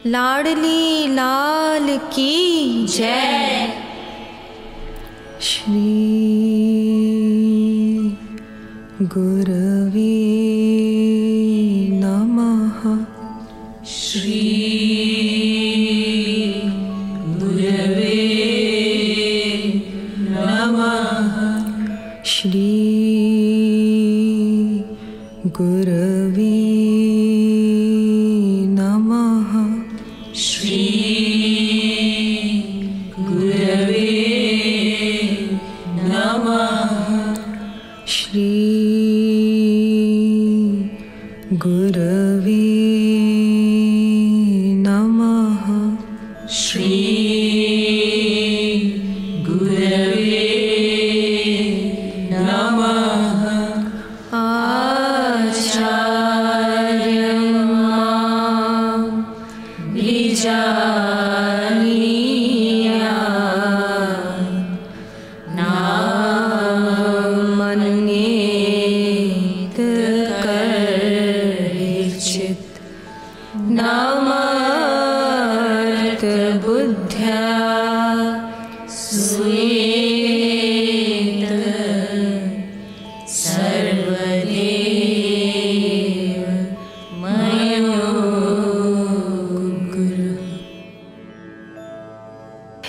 लाडली लाल की जय। श्री गुरवे नमः। श्री गुरवे नमः। श्री गुरवे नमः। श्री गुरवे नमः। श्री गुरवे नमः। श्री गुरवे नमः। आचार्यं मां निजानीयात् नामन्येत कर्हिचित् नामार्थबुद्ध्या स्वेत सर्वदेव मयो गुरु।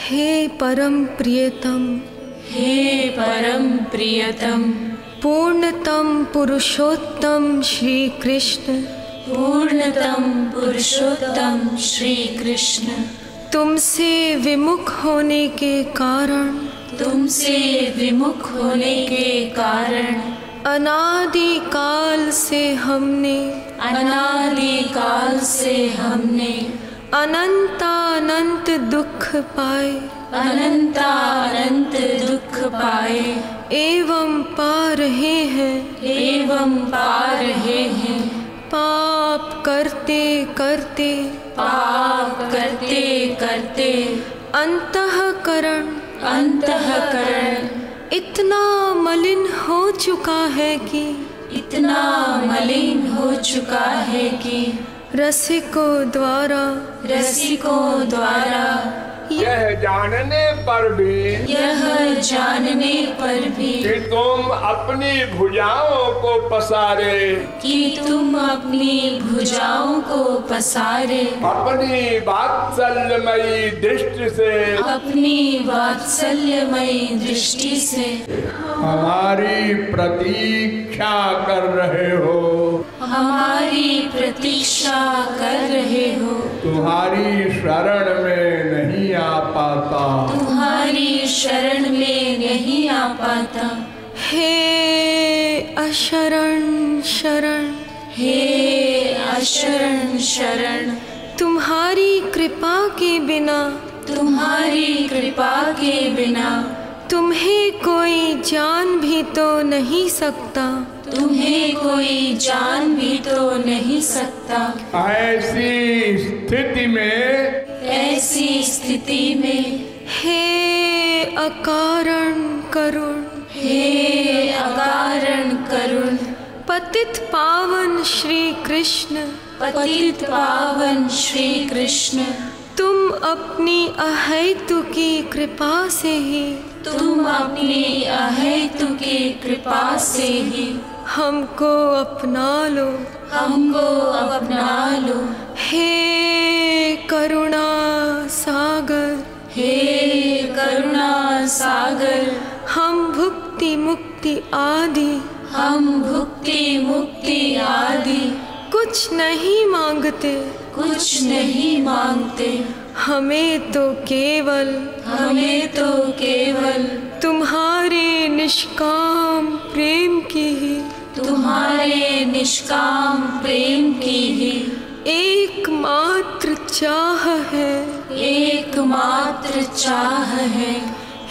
हे परम प्रियतम, हे परम प्रियतम, पूर्णतम पुरुषोत्तम श्री कृष्ण, पूर्णतम पुरुषोत्तम श्री कृष्ण, तुमसे विमुख होने के कारण, तुमसे विमुख होने के कारण अनादि काल से हमने, अनादि काल से हमने अनंतानंत दुख पाए, अनंतानंत दुख पाए एवं पा रहे हैं, एवं पा रहे हैं। पाप करते करते, पाप करते करते अंतःकरण, अंतःकरण इतना मलिन हो चुका है कि, इतना मलिन हो चुका है कि रसिकों द्वारा, रसिकों द्वारा यह जानने पर भी, यह जानने पर भी कि तुम अपनी भुजाओं को पसारे, कि तुम अपनी भुजाओं को पसारे, अपनी वात्सल्यमयी दृष्टि से, अपनी वात्सल्यमयी दृष्टि से हमारी प्रतीक्षा कर रहे हो, हमारी प्रतीक्षा कर रहे हो। तुम्हारी शरण में नहीं आ पाता, तुम्हारी शरण में नहीं आ पाता। हे अशरण शरण, हे अशरण शरण, तुम्हारी कृपा के बिना, तुम्हारी कृपा के बिना तुम्हें कोई जान भी तो नहीं सकता, तुम्हें कोई जान भी तो नहीं सकता। ऐसी स्थिति में, ऐसी स्थिति में हे अकारण करुण, हे अकारण करुण, पतित पावन श्री कृष्ण, पतित पावन श्री कृष्ण, तुम अपनी अहेतुकी कृपा से ही, तुम अपनी अहेतुकी कृपा से ही हमको अपना लो, हमको अपना लो। हे करुणा सागर, हे करुणा सागर, हम भुक्ति मुक्ति आदि, हम भुक्ति मुक्ति आदि कुछ नहीं मांगते, कुछ नहीं मांगते। हमें तो केवल, हमें तो केवल तुम्हारे निष्काम प्रेम की ही, तुम्हारे निष्काम प्रेम की ही एकमात्र चाह है, एकमात्र चाह है।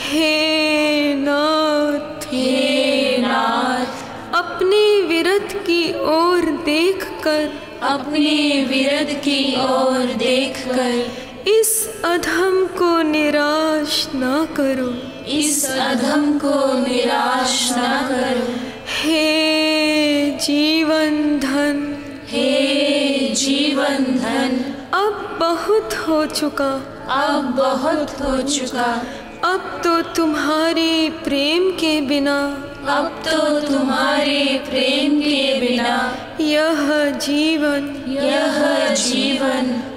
हे नाथ, हे नाथ, अपने विरत की ओर देखकर, अपने विरद की ओर देखकर इस अधम को निराश न करो, इस अधम को निराश न करो। हे जीवन धन, हे जीवन धन, अब बहुत हो चुका, अब बहुत हो चुका। अब तो तुम्हारे प्रेम के बिना, अब तो तुम्हारे प्रेम के बिना यह जीवन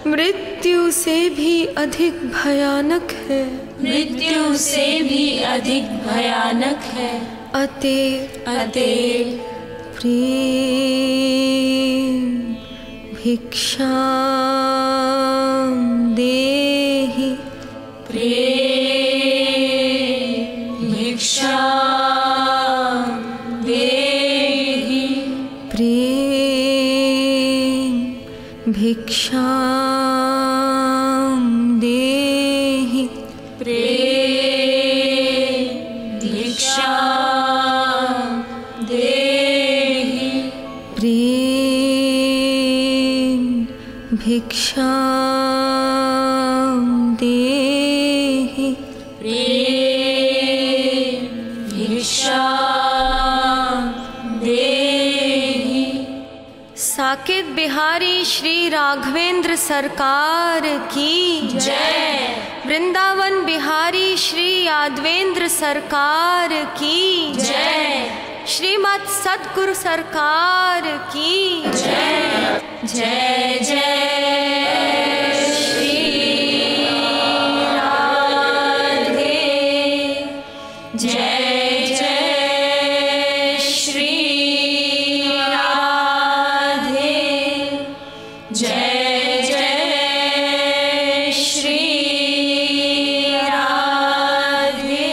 मृत्यु से भी अधिक भयानक है, मृत्यु से भी अधिक भयानक है। अतएव प्रेम भिक्षां देहि, प्रेम भिक्षां देहि, प्रेम भिक्षां देहि, प्रेम भिक्षां देहि, प्रेम भिक्षां देहि, प्रेम भिक्षां देहि। साकेत बिहारी श्री राघवेंद्र सरकार की जय। वृंदावन बिहारी श्री यादवेंद्र सरकार की जय। श्रीमद सद्गुरु सरकार की जय जय जय श्री राधे, जय जय श्री राधे, जय जय श्री राधे।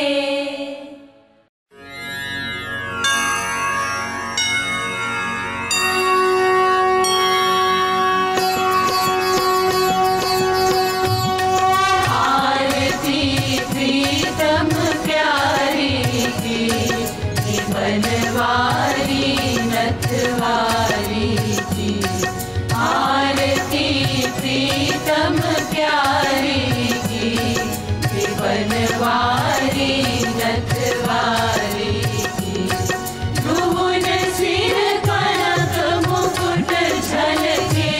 आरती प्रीतम प्यारी की, बनवारी नथवारी की। आरती प्रीतम प्यारी की, बनवारी नथवारी की। ध्रुवन सिर कनक मुकुट झलके,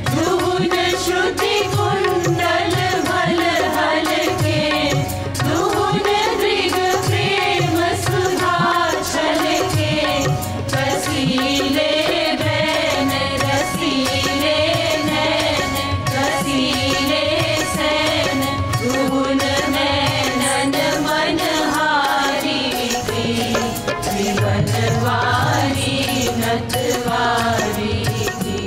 ध्रुवन श्रुति कुंडल भल हलके। ध्रुवन दृग प्रेम सुधा छलके, रसीले बैन रसीले नैन, रसीले सैन। ध्रुवन नैनन मनहारी के, बनवारी नथवारी की।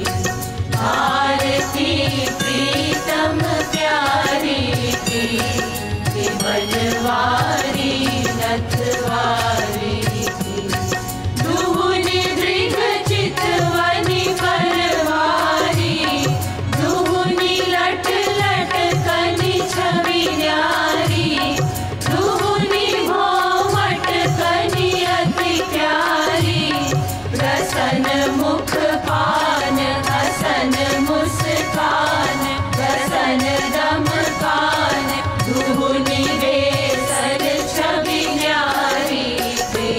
आरती प्रीतम प्यारी की, बनवारी नथवारी की। दुहुनि दृग चितवनि परवारी, दुहुनि लट लट कनि छवि न्यारी। दुहुनि भौमट कनि अति प्यारी, प्रसन्न मुख पान हसन मुस्कान, प्रसन्न दम कान। दुहुनि बेसर छवि न्यारी के,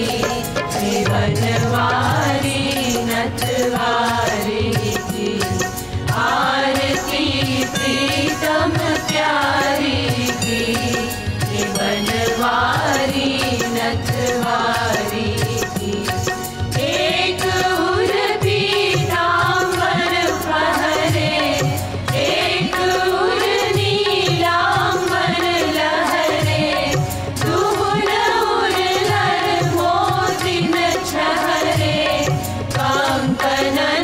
बनवारी नथवारी की। आरती प्रीतम प्यारी की, बनवारी नथवारी की। एक उर पीतांबर फहरे, एक उर नीलांबर लहरे। दुहुन उर नर मोतिन छहरे, कंकनन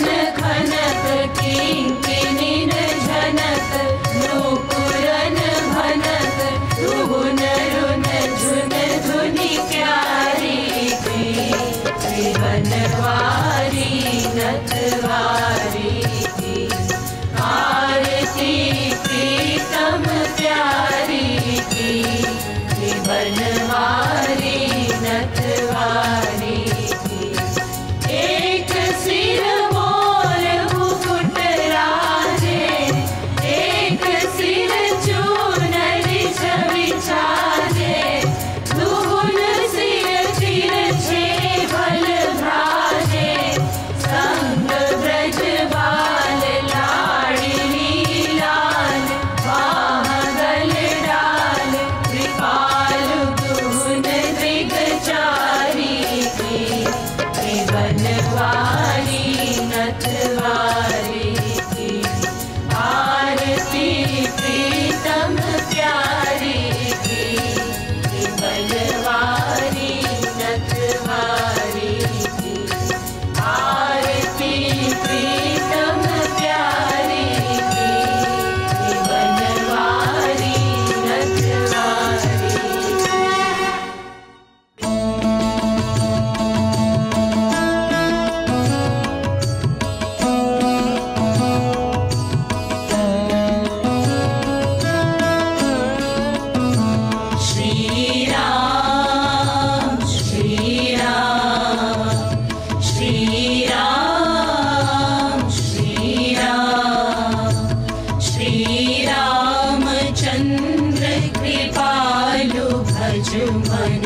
बनवारी नथवारी की आरती प्रीतम प्यारी की बनवारी नथवारी की आरती प्रीतम प्यारी की बनवारी नथवारी। मन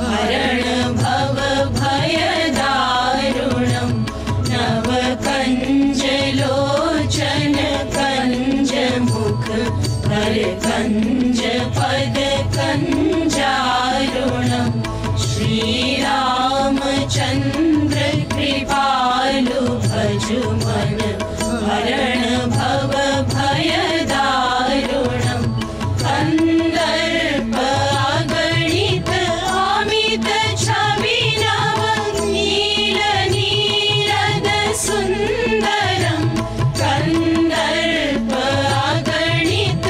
हरण भव भय दारुणं नव कंज लोचन कंज मुख हर कंज पद कंजारुणं श्री रामचंद्र कृपालु भज मन हरण भव भय दारुणं कंदर्प अगणित अमित छवि नव नील नीरद सुंदरं कंदर्प अगणित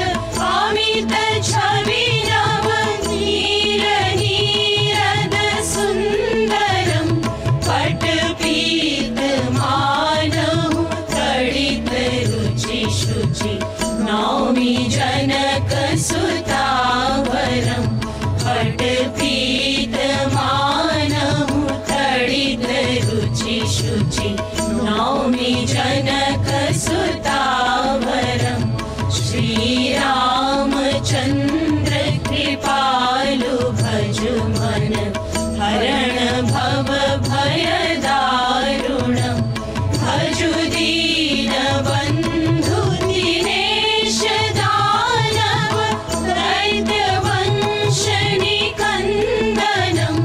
अमित छवि नव नील नीरद सुंदरं पटपीत मानहु तडित रुचि शुचि नौमि जनक सुतावरं पटपीत मानहु तडित रुचि शुचि नौमि जनक सुतावरं श्री रामचंद्र कृपालु भज मन हरण भव भय दारुणं भजु दीन बंधु दिनेश दानव दैत्य वंश निकंदनं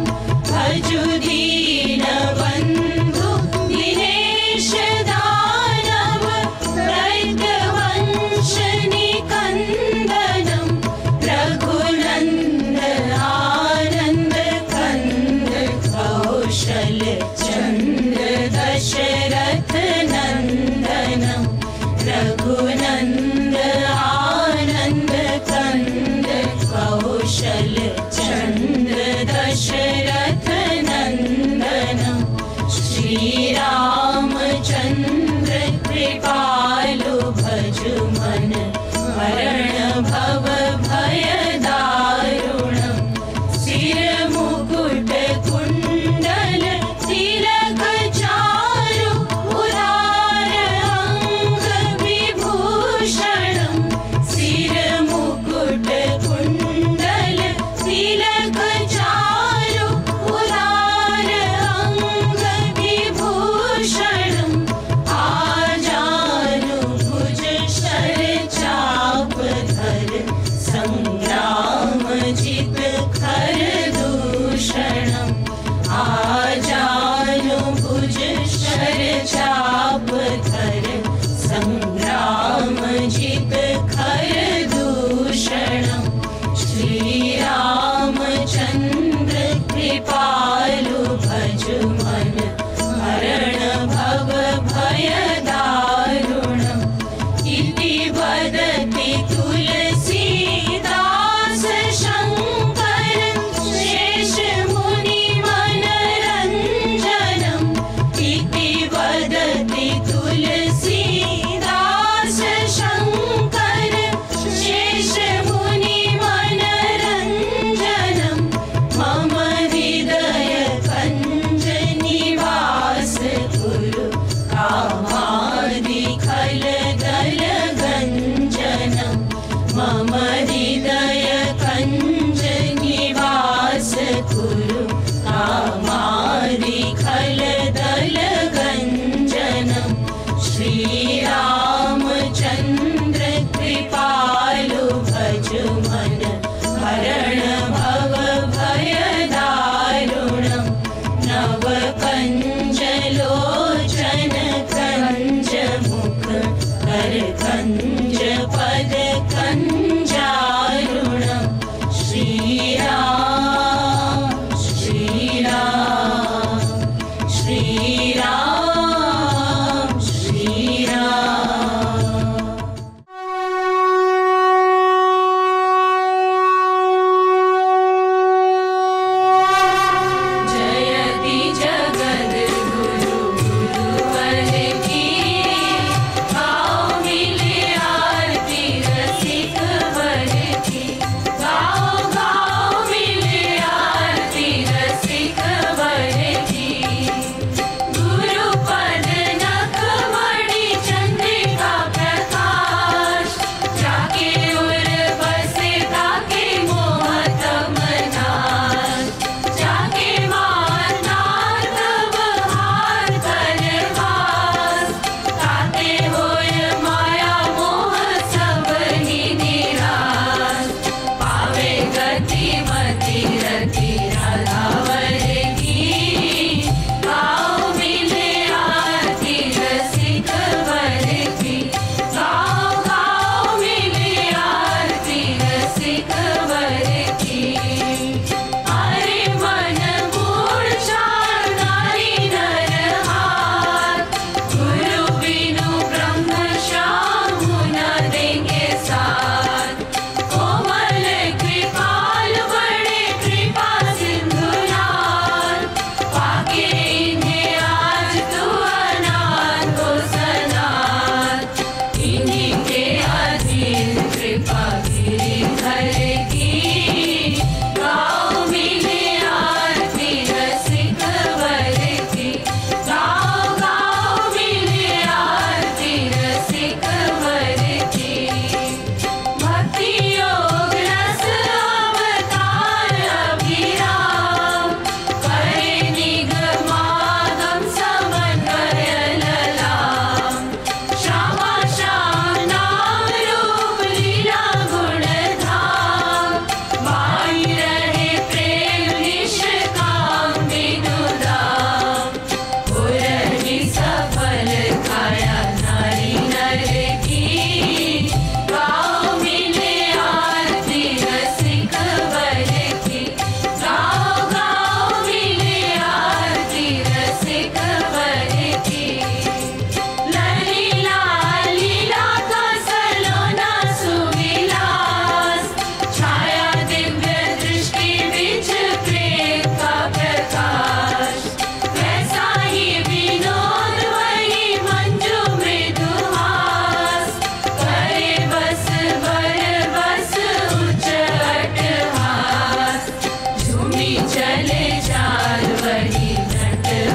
भजु दीन बंधु दिनेश दानव दैत्य वंश निकंदनं रघुनंद आनंद कंद कौशल चंद्र दशरथ नंदनं रघुनंद आनंद कंद कौशल चंद्र दशरथ नंदनं श्री रामचंद्र कृपालु भज मन हरण भव भय दारुणं सिर मुकुट कुंडल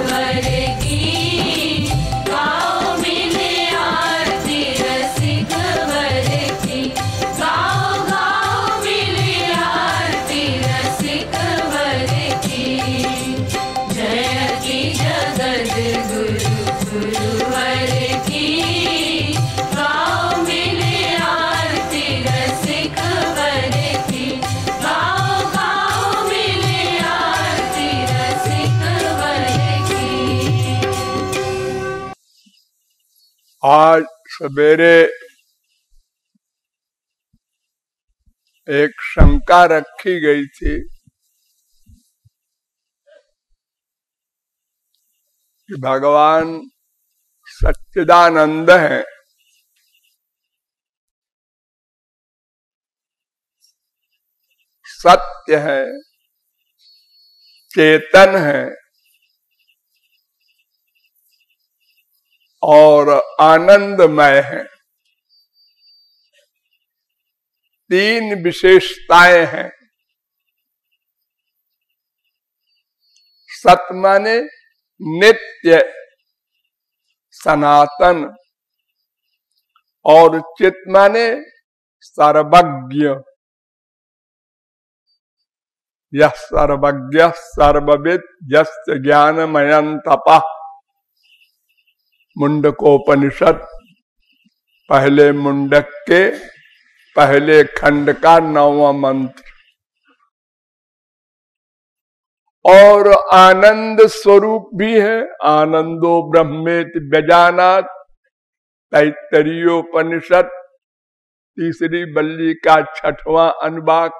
वर की, गाओ मिले आरती रसिक वर की, गाओ गाओ मिले आरती रसिक वर की। जय की जगत गुरु गुरुवर की, गाओ मिले आरती रसिक वर की, गाओ गाओ मिले आरती रसिक वर की। आज सवेरे एक शंका रखी गई थी कि भगवान सच्चिदानंद हैं, सत्य है, चेतन है और आनंदमय है। तीन विशेषताएं हैं। सत माने नित्य सनातन और चित माने सर्वज्ञ। यह सर्वज्ञ सर्वविद यस्य ज्ञानमयं तपः, मुंडकोपनिषद पहले मुंडक के पहले खंड का 9वां मंत्र। और आनंद स्वरूप भी है। आनंदो ब्रह्मेति व्यजानात्, तैत्तरीयोपनिषद तीसरी बल्ली का 6वां अनुवाक।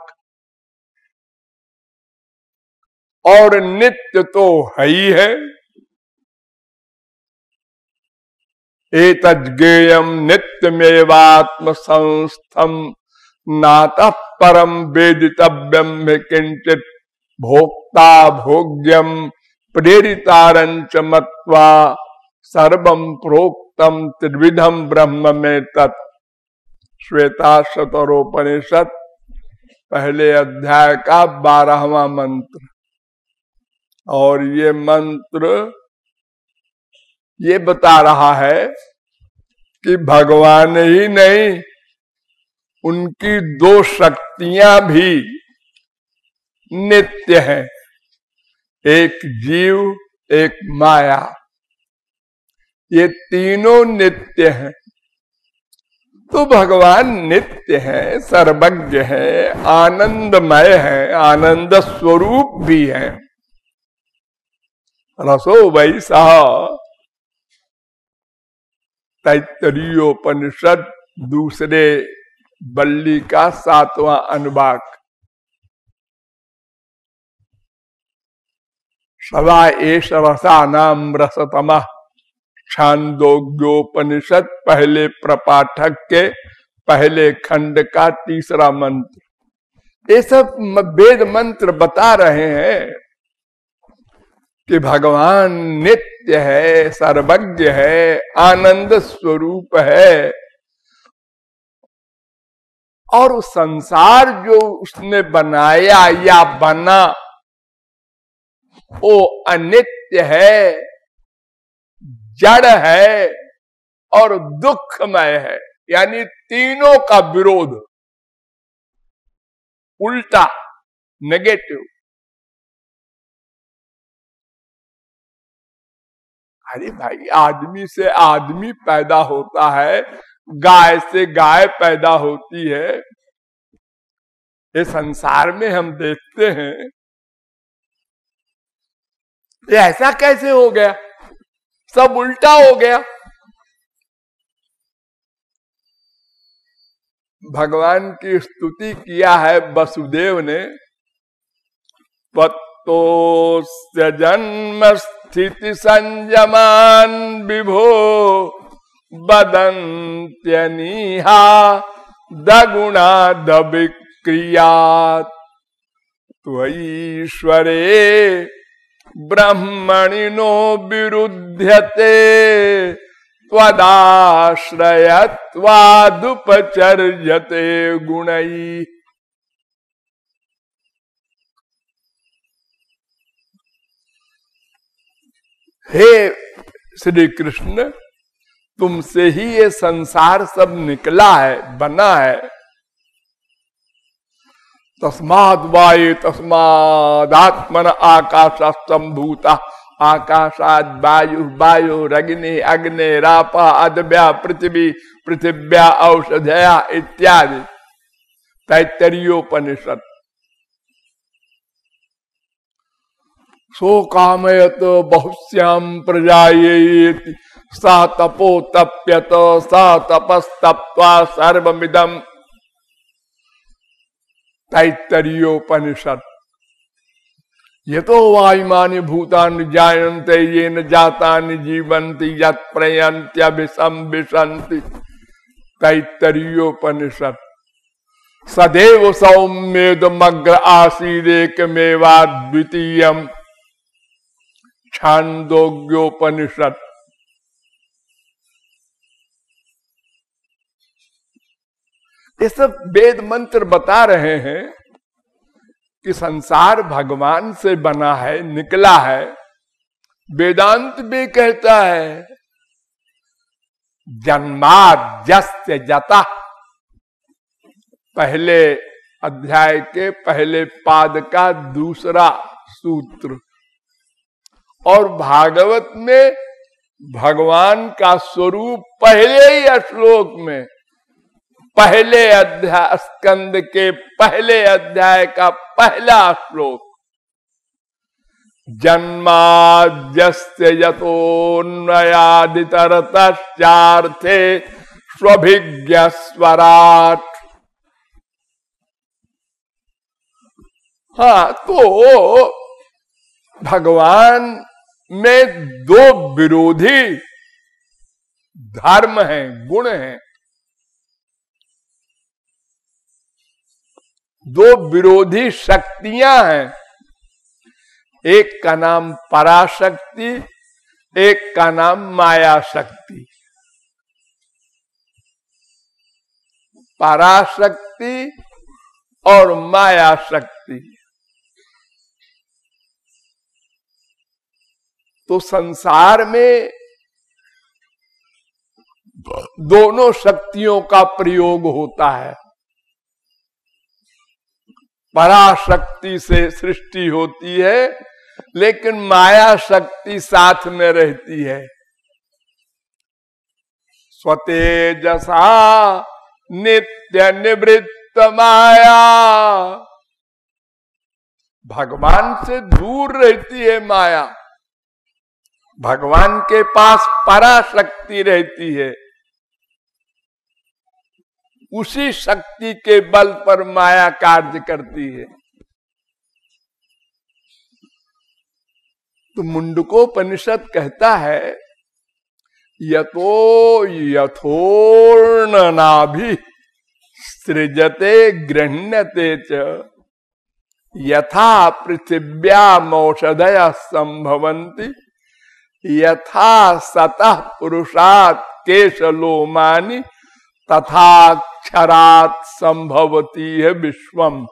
और नित्य तो है ही है। एतज्ज्ञेयं नित्यमेवात्म संस्थम नातः परम वेदितव्यम किंचित भोक्ता भोग्यम प्रेरितारंच मत्वा सर्वं प्रोक्तम त्रिविधम ब्रह्म में तत्। श्वेताश्वतरोपनिषद पहले अध्याय का 12वां मंत्र। और ये मंत्र ये बता रहा है कि भगवान ही नहीं, उनकी दो शक्तियां भी नित्य हैं। एक जीव, एक माया, ये तीनों नित्य हैं। तो भगवान नित्य है, सर्वज्ञ है, आनंदमय है, आनंद स्वरूप भी है। रसो वैसा तैत्तरीयोपनिषद दूसरे बल्ली का 7वां अनुवाक। सदा एष रसानाम रसतमः, छांदोग्योपनिषद पहले प्रपाठक के पहले खंड का 3रा मंत्र। ये सब वेद मंत्र बता रहे हैं कि भगवान नित्य है, सर्वज्ञ है, आनंद स्वरूप है। और संसार जो उसने बनाया या बना वो अनित्य है, जड़ है और दुखमय है। यानी तीनों का विरोध, उल्टा, नेगेटिव। अरे भाई, आदमी से आदमी पैदा होता है, गाय से गाय पैदा होती है। ये संसार में हम देखते हैं, ये ऐसा कैसे हो गया? सब उल्टा हो गया। भगवान की स्तुति किया है वसुदेव ने। त्वत्तोस्य जन्म स्थिति संयमान विभो बदन्त्यनीहा दगुणा दविक्रियात्। त्वईश्वरे ब्रह्मणिनो विरुध्यते त्वदाश्रयत्वादुपचर्यते गुणैः। हे श्री कृष्ण, तुमसे ही ये संसार सब निकला है, बना है। तस्माद् वायु तस्मादात्मन आकाशस्तंभूता आकाशाद वायु वायुरग्नि अग्निरापा अदव्या पृथ्वी पृथिव्या औषधया इत्यादि। तैत्तरीयोपनिषद। सो कामयत बहुश्याम प्रजायेति सा तपो तप्यत सा तपस्तप्त्वा सर्वमिदं। तैत्तरीयोपनिषद। यतो वायुमानि भूतानि जायन्ते येन जातानि जीवन्ति यत् प्रयन्त्यभिसंविशन्ति। तैत्तरीयोपनिषद। सदैव सौम्येदमग्र आसीदेकमेवाद्वितीयम्। छान्दोग्योपनिषद। ये सब वेद मंत्र बता रहे हैं कि संसार भगवान से बना है, निकला है। वेदांत भी कहता है जन्माद्यस्य जता। पहले अध्याय के पहले पाद का दूसरा सूत्र। और भागवत में भगवान का स्वरूप पहले ही श्लोक में, पहले अध्याय स्कंद के पहले अध्याय का पहला श्लोक, जन्माद्यस्य यतोऽन्वयादितरतश्चार्थे स्वभिज्ञस्वराट्। हाँ, तो भगवान में दो विरोधी धर्म हैं, गुण हैं। दो विरोधी शक्तियां हैं। एक का नाम पराशक्ति, एक का नाम माया शक्ति। पराशक्ति और माया शक्ति। तो संसार में दोनों शक्तियों का प्रयोग होता है। पराशक्ति से सृष्टि होती है, लेकिन माया शक्ति साथ में रहती है। स्वतेजसा नित्य निवृत्त माया। भगवान से दूर रहती है माया, भगवान के पास पराशक्ति रहती है। उसी शक्ति के बल पर माया कार्य करती है। तो मुंडकोपनिषद कहता है यतो यथोर्णनाभि सृजते गृह्णते च यथा पृथिव्यामौषधयः संभवन्ति यथा सतः पुरुषात् केशलोमानि तथा क्षरात् संभवती है विश्वम।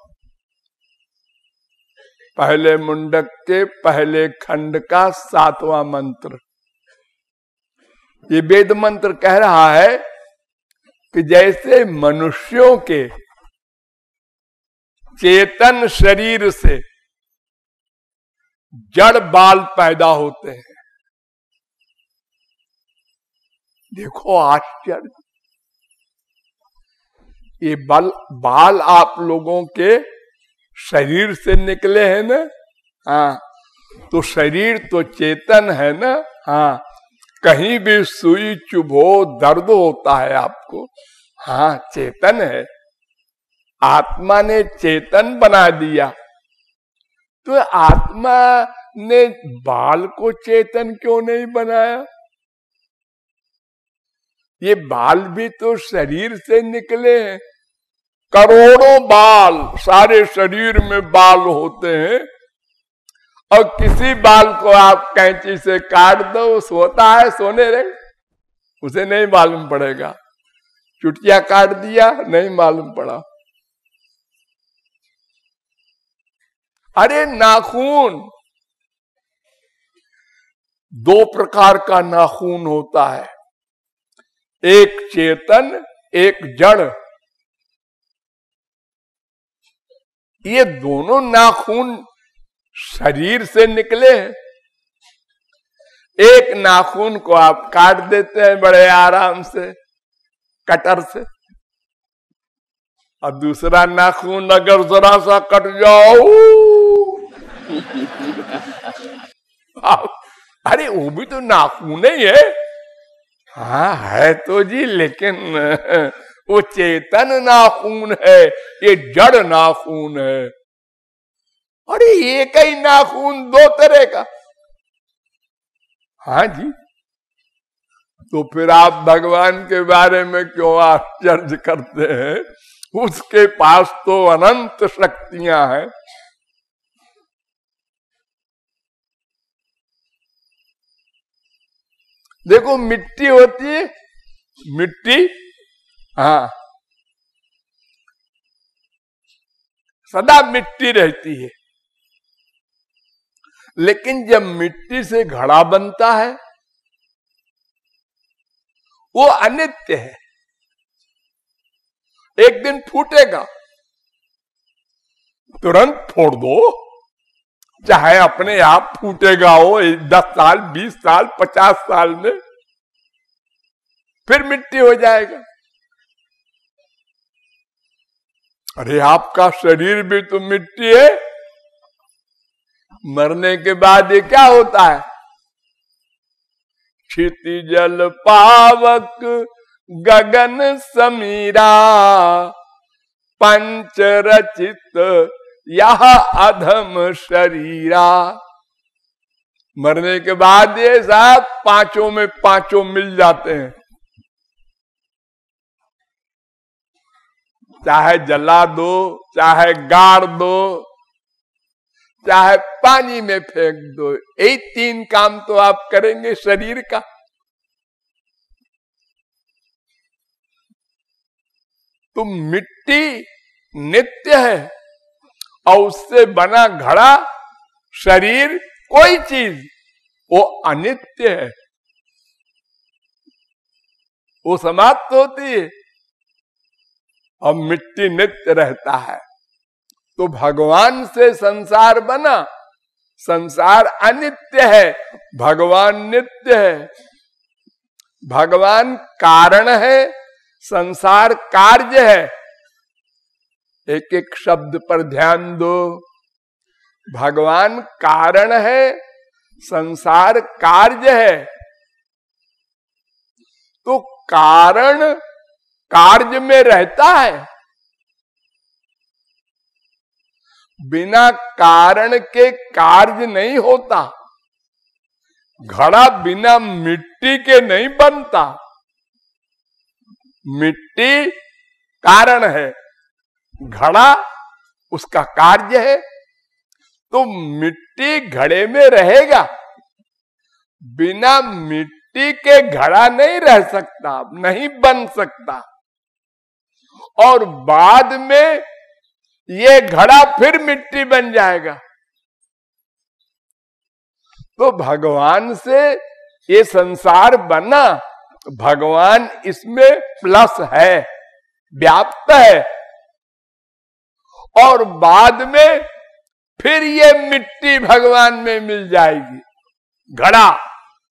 पहले मुंडक के पहले खंड का 7वां मंत्र। ये वेद मंत्र कह रहा है कि जैसे मनुष्यों के चेतन शरीर से जड़ बाल पैदा होते हैं। देखो आश्चर्य, ये बाल आप लोगों के शरीर से निकले हैं ना। हाँ, तो शरीर तो चेतन है ना। हाँ, कहीं भी सुई चुभो दर्द होता है आपको। हाँ, चेतन है। आत्मा ने चेतन बना दिया। तो आत्मा ने बाल को चेतन क्यों नहीं बनाया? ये बाल भी तो शरीर से निकले हैं। करोड़ों बाल सारे शरीर में बाल होते हैं, और किसी बाल को आप कैंची से काट दो, सोता है सोने रहे, उसे नहीं मालूम पड़ेगा। चुटिया काट दिया, नहीं मालूम पड़ा। अरे नाखून, दो प्रकार का नाखून होता है, एक चेतन एक जड़। ये दोनों नाखून शरीर से निकले हैं। एक नाखून को आप काट देते हैं बड़े आराम से कटर से, और दूसरा नाखून अगर जरा सा कट जाओ अरे वो भी तो नाखून ही है। हाँ है तो जी, लेकिन वो चेतन नाखून है, ये जड़ नाखून है। अरे एक ही नाखून दो तरह का। हाँ जी, तो फिर आप भगवान के बारे में क्यों आश्चर्य करते हैं? उसके पास तो अनंत शक्तियां हैं। देखो मिट्टी होती है, मिट्टी हाँ सदा मिट्टी रहती है, लेकिन जब मिट्टी से घड़ा बनता है वो अनित्य है, एक दिन फूटेगा, तुरंत फोड़ दो, चाहे अपने आप फूटेगा हो 10 साल 20 साल 50 साल में, फिर मिट्टी हो जाएगा। अरे आपका शरीर भी तो मिट्टी है, मरने के बाद ये क्या होता है? क्षिति जल पावक गगन समीरा, पंच रचित यह अधम शरीरा। मरने के बाद ये साहब पांचों में पांचों मिल जाते हैं, चाहे जला दो, चाहे गाड़ दो, चाहे पानी में फेंक दो, यही 3 काम तो आप करेंगे शरीर का। तो मिट्टी नित्य है और उससे बना घड़ा शरीर कोई चीज वो अनित्य है, वो समाप्त होती है और मिट्टी नित्य रहता है। तो भगवान से संसार बना, संसार अनित्य है, भगवान नित्य है। भगवान कारण है, संसार कार्य है। एक एक शब्द पर ध्यान दो। भगवान कारण है, संसार कार्य है। तो कारण कार्य में रहता है, बिना कारण के कार्य नहीं होता। घड़ा बिना मिट्टी के नहीं बनता, मिट्टी कारण है, घड़ा उसका कार्य है। तो मिट्टी घड़े में रहेगा, बिना मिट्टी के घड़ा नहीं रह सकता, नहीं बन सकता। और बाद में ये घड़ा फिर मिट्टी बन जाएगा। तो भगवान से ये संसार बना, भगवान इसमें प्लस है, व्याप्त है। और बाद में फिर ये मिट्टी भगवान में मिल जाएगी, घड़ा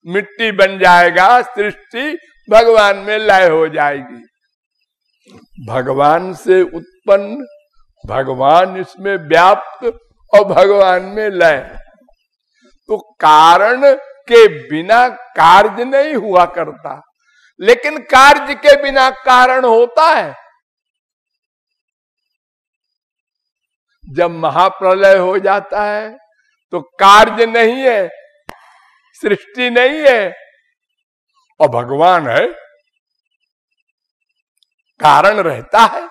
मिट्टी बन जाएगा, सृष्टि भगवान में लय हो जाएगी। भगवान से उत्पन्न, भगवान इसमें व्याप्त और भगवान में लय। तो कारण के बिना कार्य नहीं हुआ करता, लेकिन कार्य के बिना कारण होता है। जब महाप्रलय हो जाता है तो कार्य नहीं है, सृष्टि नहीं है, और भगवान है, कारण रहता है।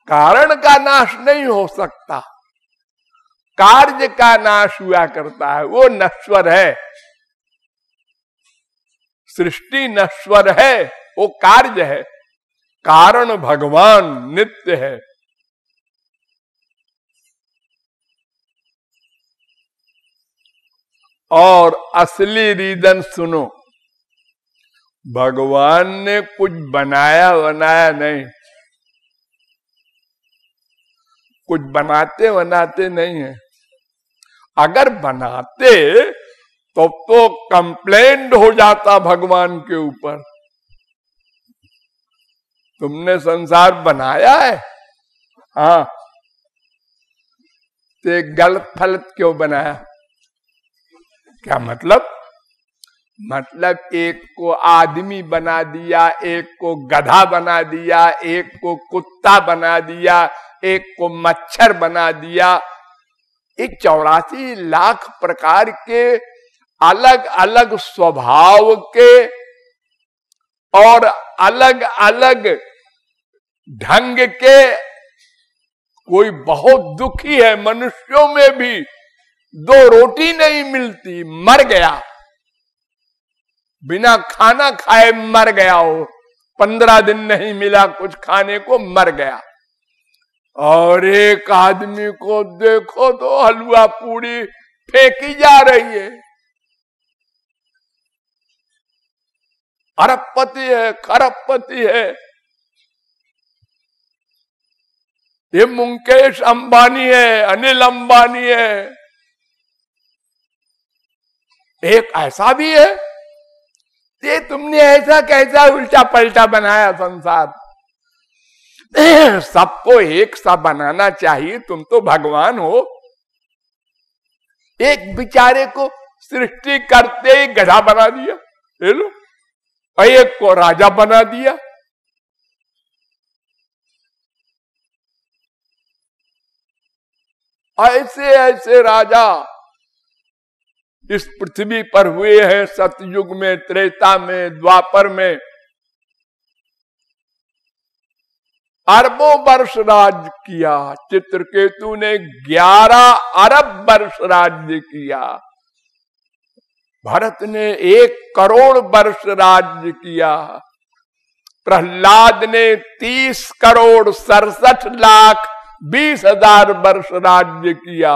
कारण का नाश नहीं हो सकता, कार्य का नाश हुआ करता है, वो नश्वर है। सृष्टि नश्वर है, वो कार्य है, कारण भगवान नित्य है। और असली रीजन सुनो, भगवान ने कुछ बनाया नहीं, कुछ बनाते नहीं है। अगर बनाते तो कंप्लेंट हो जाता भगवान के ऊपर, तुमने संसार बनाया है, हाँ, तो गलत फलत क्यों बनाया? क्या मतलब? मतलब एक को आदमी बना दिया, एक को गधा बना दिया, एक को कुत्ता बना दिया, एक को मच्छर बना दिया। एक 84 लाख प्रकार के अलग अलग स्वभाव के और अलग अलग ढंग के, कोई बहुत दुखी है, मनुष्यों में भी 2 रोटी नहीं मिलती, मर गया, बिना खाना खाए मर गया हो, 15 दिन नहीं मिला कुछ खाने को, मर गया। और एक आदमी को देखो तो हलवा पूरी फेंकी जा रही है, अरबपति है, खरबपति है, ये मुकेश अंबानी है, अनिल अंबानी है। एक ऐसा भी है, ये तुमने ऐसा कैसा उल्टा पलटा बनाया संसार? सबको एक सा बनाना चाहिए, तुम तो भगवान हो। एक बेचारे को सृष्टि करते ही गधा बना दिया, ले लो, और एक को राजा बना दिया। ऐसे ऐसे राजा इस पृथ्वी पर हुए हैं, सतयुग में, त्रेता में, द्वापर में। अरबों वर्ष राज किया, चित्रकेतु ने 11 अरब वर्ष राज्य किया, भरत ने 1 करोड़ वर्ष राज्य किया, प्रहलाद ने 30 करोड़ 67 लाख 20 हजार वर्ष राज्य किया,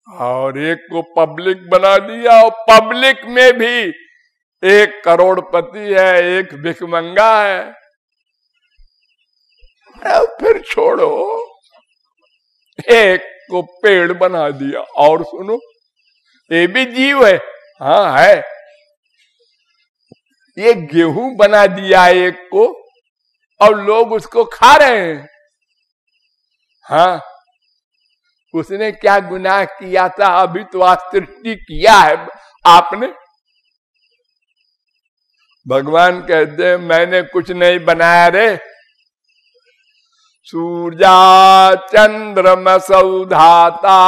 और एक को पब्लिक बना दिया, और पब्लिक में भी 1 करोड़पति है, 1 भिखमंगा है। फिर छोड़ो, एक को पेड़ बना दिया, और सुनो, ये भी जीव है, हाँ है, ये गेहूं बना दिया एक को, और लोग उसको खा रहे हैं। हाँ, उसने क्या गुनाह किया था? अभी तो आज सृष्टि किया है आपने। भगवान कहते हैं मैंने कुछ नहीं बनाया रे, सूर्या चंद्रमसौ धाता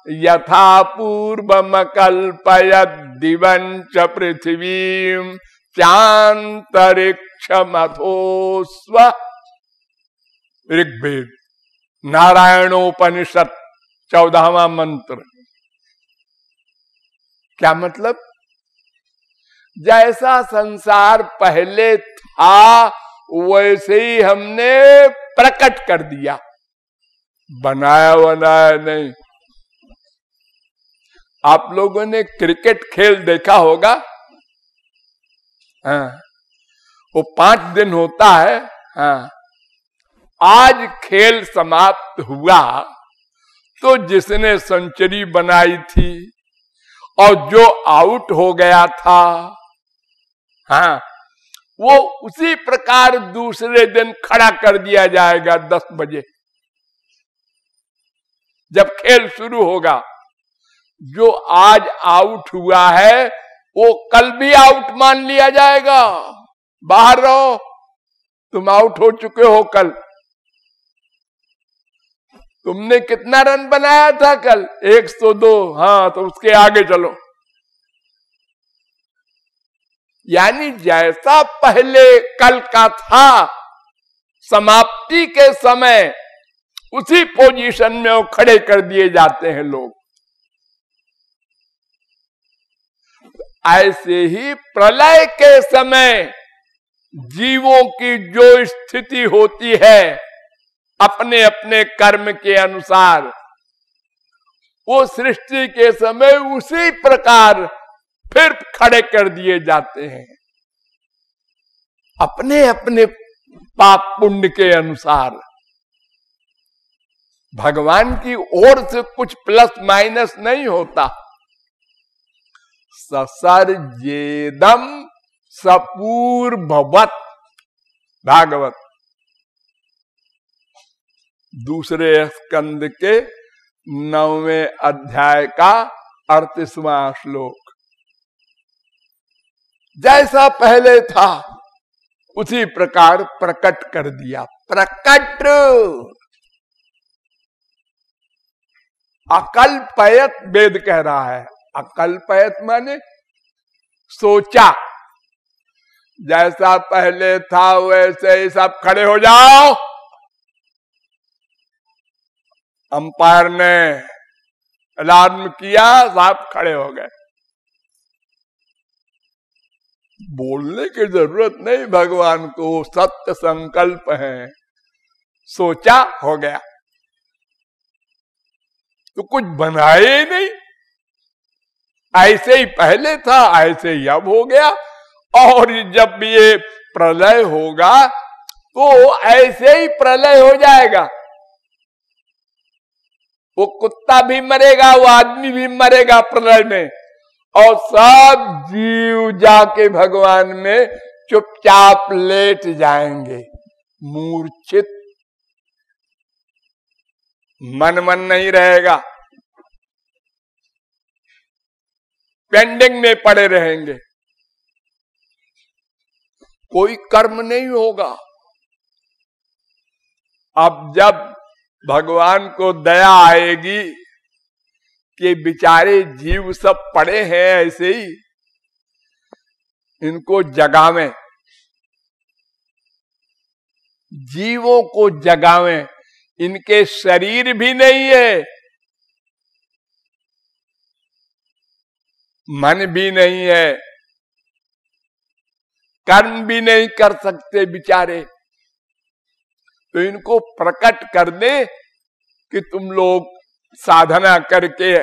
यथा पूर्वम कल्पयत दिवं च पृथ्वीं चांतरिक्षमथोस्व। ऋग्वेद नारायणोपनिषद 14वां मंत्र। क्या मतलब? जैसा संसार पहले था वैसे ही हमने प्रकट कर दिया, बनाया बनाया नहीं। आप लोगों ने क्रिकेट खेल देखा होगा, हाँ, वो 5 दिन होता है। हाँ, आज खेल समाप्त हुआ तो जिसने सेंचुरी बनाई थी और जो आउट हो गया था, हाँ, वो उसी प्रकार दूसरे दिन खड़ा कर दिया जाएगा 10 बजे जब खेल शुरू होगा। जो आज आउट हुआ है वो कल भी आउट मान लिया जाएगा। बाहर रहो, तुम आउट हो चुके हो कल। तुमने कितना रन बनाया था कल? 102। हाँ, तो उसके आगे चलो। यानी जैसा पहले कल का था, समाप्ति के समय उसी पोजीशन में वो खड़े कर दिए जाते हैं लोग। ऐसे ही प्रलय के समय जीवों की जो स्थिति होती है अपने अपने कर्म के अनुसार, वो सृष्टि के समय उसी प्रकार फिर खड़े कर दिए जाते हैं, अपने अपने पाप पुण्य के अनुसार। भगवान की ओर से कुछ प्लस माइनस नहीं होता। ससर्जेदम सपूर्भवत्, भागवत दूसरे स्कंद के 9वें अध्याय का 38वां श्लोक। जैसा पहले था उसी प्रकार प्रकट कर दिया। प्रकट, अकल्पयत वेद कह रहा है। अकल्पयत माने सोचा, जैसा पहले था वैसे ही सब खड़े हो जाओ। अंपायर ने अलार्म किया, सब खड़े हो गए। बोलने की जरूरत नहीं भगवान को, सत्य संकल्प है। सोचा हो गया, तो कुछ बनाए ही नहीं। ऐसे ही पहले था, ऐसे ही अब हो गया। और जब ये प्रलय होगा तो ऐसे ही प्रलय हो जाएगा। वो कुत्ता भी मरेगा, वो आदमी भी मरेगा प्रलय में, और सब जीव जाके भगवान में चुपचाप लेट जाएंगे मूर्छित। मन नहीं रहेगा, पेंडिंग में पड़े रहेंगे, कोई कर्म नहीं होगा। अब जब भगवान को दया आएगी कि बेचारे जीव सब पड़े हैं ऐसे ही, इनको जगावें, जीवों को जगावें। इनके शरीर भी नहीं है, मन भी नहीं है, कर्म भी नहीं कर सकते बेचारे। तो इनको प्रकट कर दे कि तुम लोग साधना करके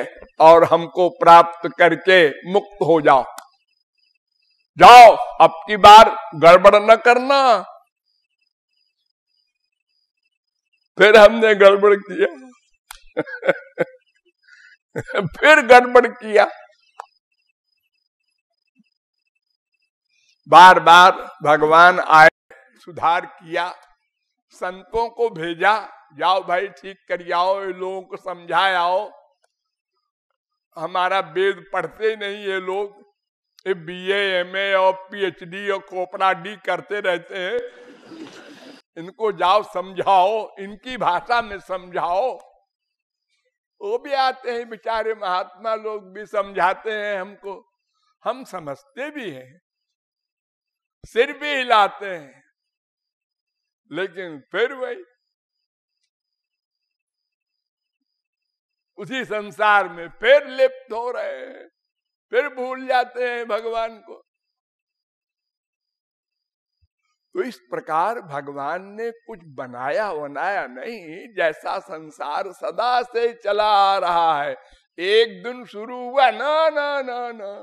और हमको प्राप्त करके मुक्त हो जाओ। जाओ, अब की बार गड़बड़ न करना। फिर हमने गड़बड़ किया फिर गड़बड़ किया। बार बार भगवान आए, सुधार किया, संतों को भेजा, जाओ भाई ठीक कर आओ, लोगों को समझाए आओ। हमारा वेद पढ़ते नहीं ये लोग, ये BA MA और PhD और खोपड़ा डी करते रहते हैं। इनको जाओ समझाओ, इनकी भाषा में समझाओ। वो भी आते हैं बेचारे महात्मा लोग, भी समझाते हैं हमको, हम समझते भी हैं, सिर भी हिलाते हैं, लेकिन फिर वही उसी संसार में फिर लिप्त हो रहे हैं, फिर भूल जाते हैं भगवान को। तो इस प्रकार भगवान ने कुछ बनाया बनाया नहीं, जैसा संसार सदा से चला आ रहा है। एक दिन शुरू हुआ ना ना ना ना।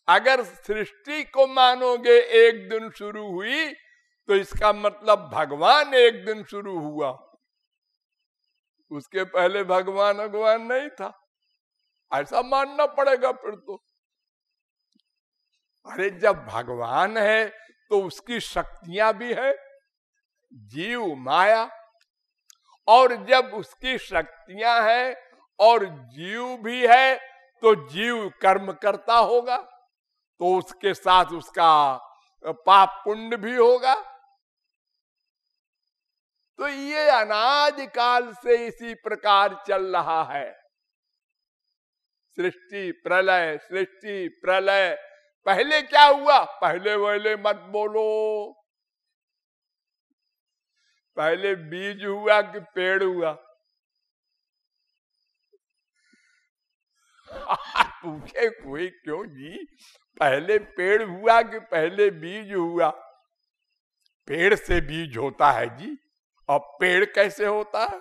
अगर सृष्टि को मानोगे एक दिन शुरू हुई, तो इसका मतलब भगवान एक दिन शुरू हुआ। उसके पहले भगवान नहीं था, ऐसा मानना पड़ेगा फिर तो। अरे जब भगवान है तो उसकी शक्तियां भी है, जीव माया, और जब उसकी शक्तियां हैं और जीव भी है तो जीव कर्म करता होगा, तो उसके साथ उसका पाप पुण्य भी होगा। तो ये अनादि काल से इसी प्रकार चल रहा है। सृष्टि प्रलय, सृष्टि प्रलय। पहले क्या हुआ? पहले वहले मत बोलो। पहले बीज हुआ कि पेड़ हुआ? पूछे कोई क्यों जी, पहले पेड़ हुआ कि पहले बीज हुआ? पेड़ से बीज होता है जी, और पेड़ कैसे होता है?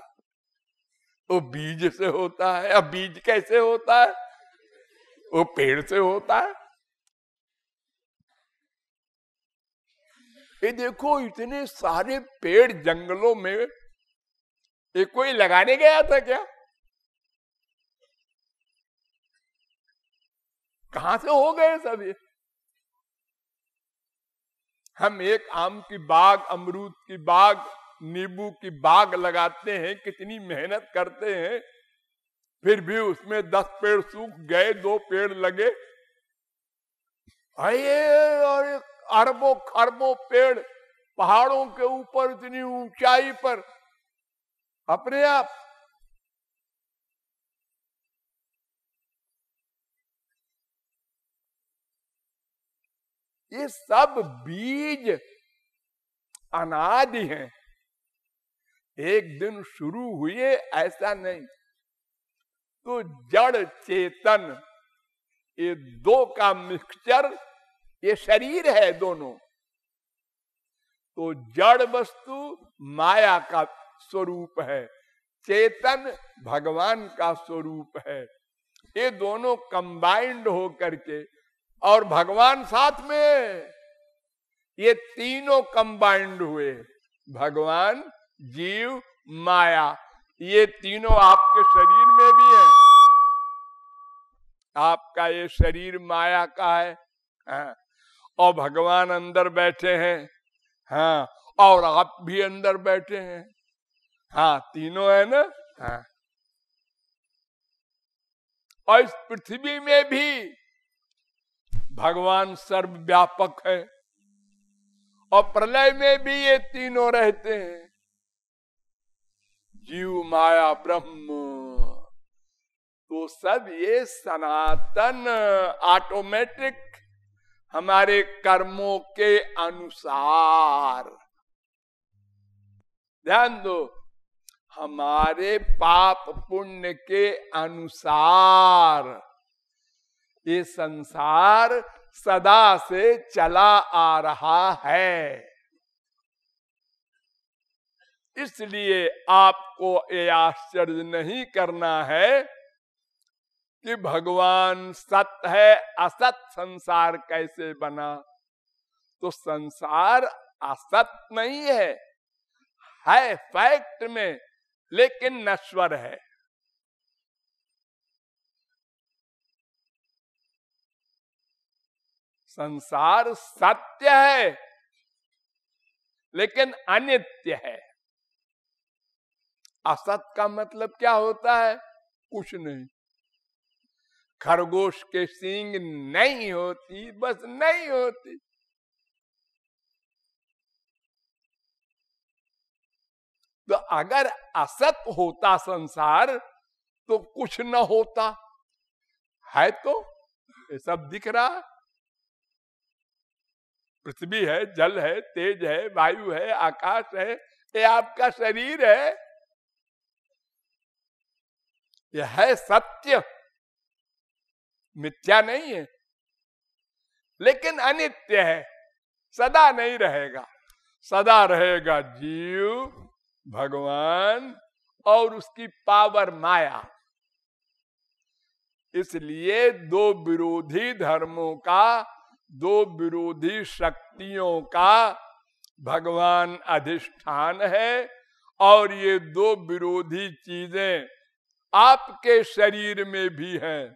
वो बीज से होता है। अब बीज कैसे होता है? वो पेड़ से होता है। ये देखो इतने सारे पेड़ जंगलों में, ये कोई लगाने गया था क्या? कहां से हो गए सब ये? हम एक आम की बाग, अमरूद की बाग, नींबू की बाग लगाते हैं, कितनी मेहनत करते हैं, फिर भी उसमें 10 पेड़ सूख गए, 2 पेड़ लगे। और अरबों खरबों पेड़ पहाड़ों के ऊपर, इतनी ऊंचाई पर अपने आप। ये सब बीज अनादि हैं, एक दिन शुरू हुए ऐसा नहीं। तो जड़ चेतन, ये दो का मिक्सचर, ये शरीर है दोनों। तो जड़ वस्तु माया का स्वरूप है, चेतन भगवान का स्वरूप है। ये दोनों कंबाइंड हो करके, और भगवान साथ में, ये तीनों कंबाइंड हुए, भगवान, जीव, माया। ये तीनों आपके शरीर में भी है। आपका ये शरीर माया का है, हाँ, और भगवान अंदर बैठे हैं, हाँ, और आप भी अंदर बैठे हैं, हाँ, तीनों है ना, हाँ। और इस पृथ्वी में भी भगवान सर्वव्यापक है, और प्रलय में भी ये तीनों रहते हैं, जीव, माया, ब्रह्म। तो सब ये सनातन ऑटोमेटिक हमारे कर्मों के अनुसार, ध्यान दो, हमारे पाप पुण्य के अनुसार ये संसार सदा से चला आ रहा है। इसलिए आपको ये आश्चर्य नहीं करना है कि भगवान सत्य है, असत संसार कैसे बना। तो संसार असत नहीं है फैक्ट में, लेकिन नश्वर है। संसार सत्य है लेकिन अनित्य है। असत का मतलब क्या होता है? कुछ नहीं। खरगोश के सींग नहीं होती, बस नहीं होती। तो अगर असत होता संसार तो कुछ न होता है। तो ये सब दिख रहा है, पृथ्वी है, जल है, तेज है, वायु है, आकाश है, ये आपका शरीर है। यह है सत्य, मिथ्या नहीं है, लेकिन अनित्य है, सदा नहीं रहेगा। सदा रहेगा जीव, भगवान और उसकी पावर माया। इसलिए दो विरोधी धर्मों का, दो विरोधी शक्तियों का भगवान अधिष्ठान है, और ये दो विरोधी चीजें आपके शरीर में भी हैं।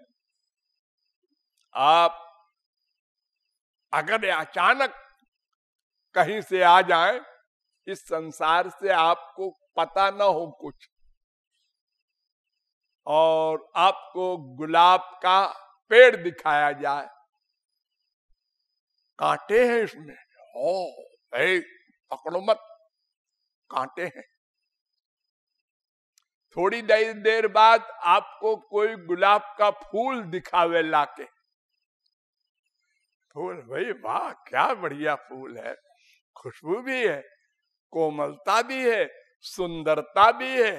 आप अगर अचानक कहीं से आ जाएं, इस संसार से आपको पता न हो कुछ, और आपको गुलाब का पेड़ दिखाया जाए, कांटे हैं इसमें, ओ भाई पकड़ो मत, कांटे हैं। थोड़ी देर बाद आपको कोई गुलाब का फूल दिखावे लाके, फूल, भाई वाह क्या बढ़िया फूल है, खुशबू भी है, कोमलता भी है, सुंदरता भी है।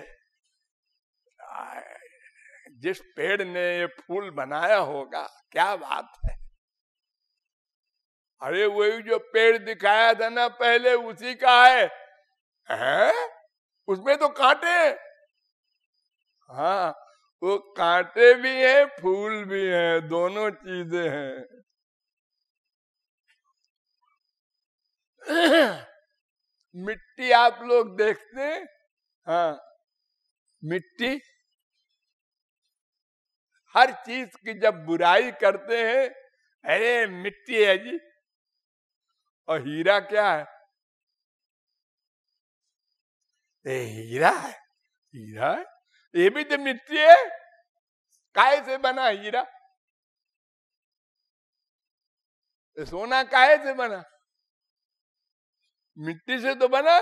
जिस पेड़ ने ये फूल बनाया होगा, क्या बात है। अरे वही जो पेड़ दिखाया था ना पहले, उसी का है? उसमें तो कांटे हैं। हाँ, वो कांटे भी हैं, फूल भी हैं, दोनों चीजें हैं। मिट्टी आप लोग देखते हैं, हाँ, मिट्टी हर चीज की जब बुराई करते हैं, अरे मिट्टी है जी, और हीरा क्या है? हीरा है, हीरा है, ये भी तो मिट्टी है। काहे से बना हीरा? सोना काहे से बना? मिट्टी से तो बना।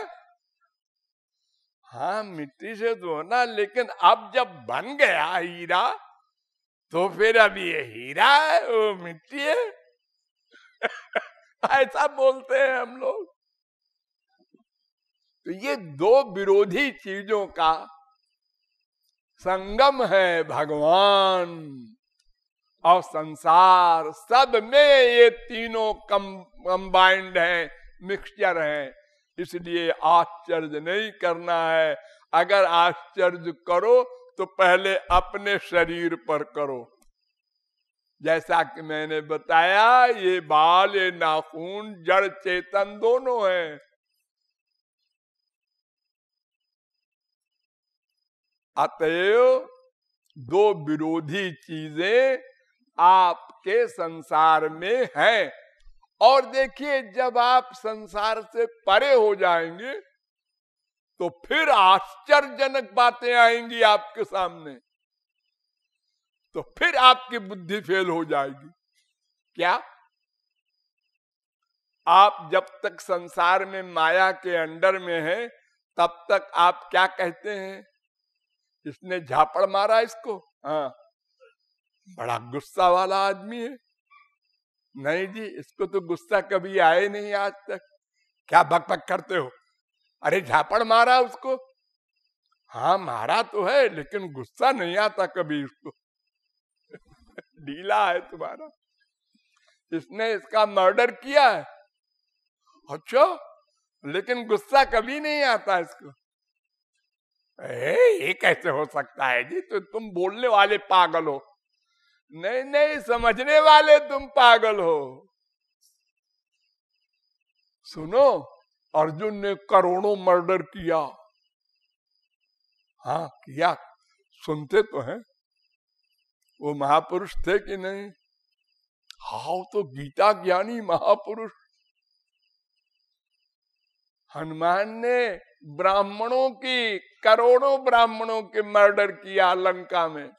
हाँ, मिट्टी से तो होना, लेकिन अब जब बन गया हीरा तो फिर अब ये हीरा है, वो मिट्टी है। ऐसा बोलते हैं हम लोग। तो ये दो विरोधी चीजों का संगम है भगवान और संसार, सब में ये तीनों कंबाइंड हैं, मिक्सचर हैं। इसलिए आश्चर्य नहीं करना है। अगर आश्चर्य करो तो पहले अपने शरीर पर करो। जैसा कि मैंने बताया, ये बाल, ये नाखून जड़ चेतन दोनों हैं। अतएव दो विरोधी चीजें आपके संसार में हैं। और देखिए, जब आप संसार से परे हो जाएंगे तो फिर आश्चर्यजनक बातें आएंगी आपके सामने, तो फिर आपकी बुद्धि फेल हो जाएगी। क्या? आप जब तक संसार में माया के अंडर में हैं, तब तक आप क्या कहते हैं? इसने झापड़ मारा इसको, हाँ, बड़ा गुस्सा वाला आदमी है। नहीं जी, इसको तो गुस्सा कभी आए नहीं आज तक। क्या बकबक करते हो? अरे झापड़ मारा उसको। हाँ, मारा तो है, लेकिन गुस्सा नहीं आता कभी उसको। ढीला है तुम्हारा। इसने इसका मर्डर किया है। अच्छा, लेकिन गुस्सा कभी नहीं आता इसको। ये कैसे हो सकता है जी? तो तुम बोलने वाले पागल हो। नहीं नहीं, समझने वाले तुम पागल हो। सुनो, अर्जुन ने करोड़ों मर्डर किया। हाँ, किया। सुनते तो हैं। वो महापुरुष थे कि नहीं? हाँ, तो गीता ज्ञानी महापुरुष। हनुमान ने ब्राह्मणों की, करोड़ों ब्राह्मणों के मर्डर किया लंका में।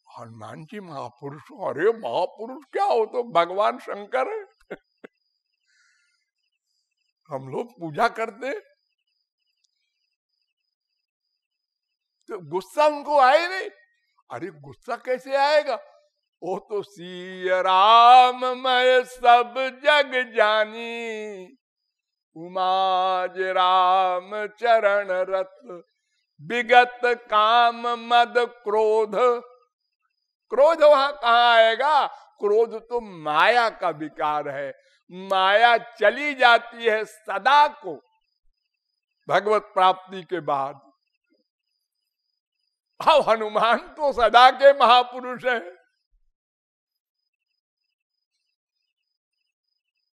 हनुमान जी महापुरुष? अरे महापुरुष क्या हो, तो भगवान शंकर है। हम लोग पूजा करते, तो गुस्सा उनको आए नहीं। अरे गुस्सा कैसे आएगा? वो तो सिया राम मैं सब जग जानी, उमाज राम चरण रत, विगत काम मद क्रोध। क्रोध वहां कहाँ आएगा? क्रोध तो माया का विकार है। माया चली जाती है सदा को भगवत प्राप्ति के बाद। अब हनुमान तो सदा के महापुरुष हैं।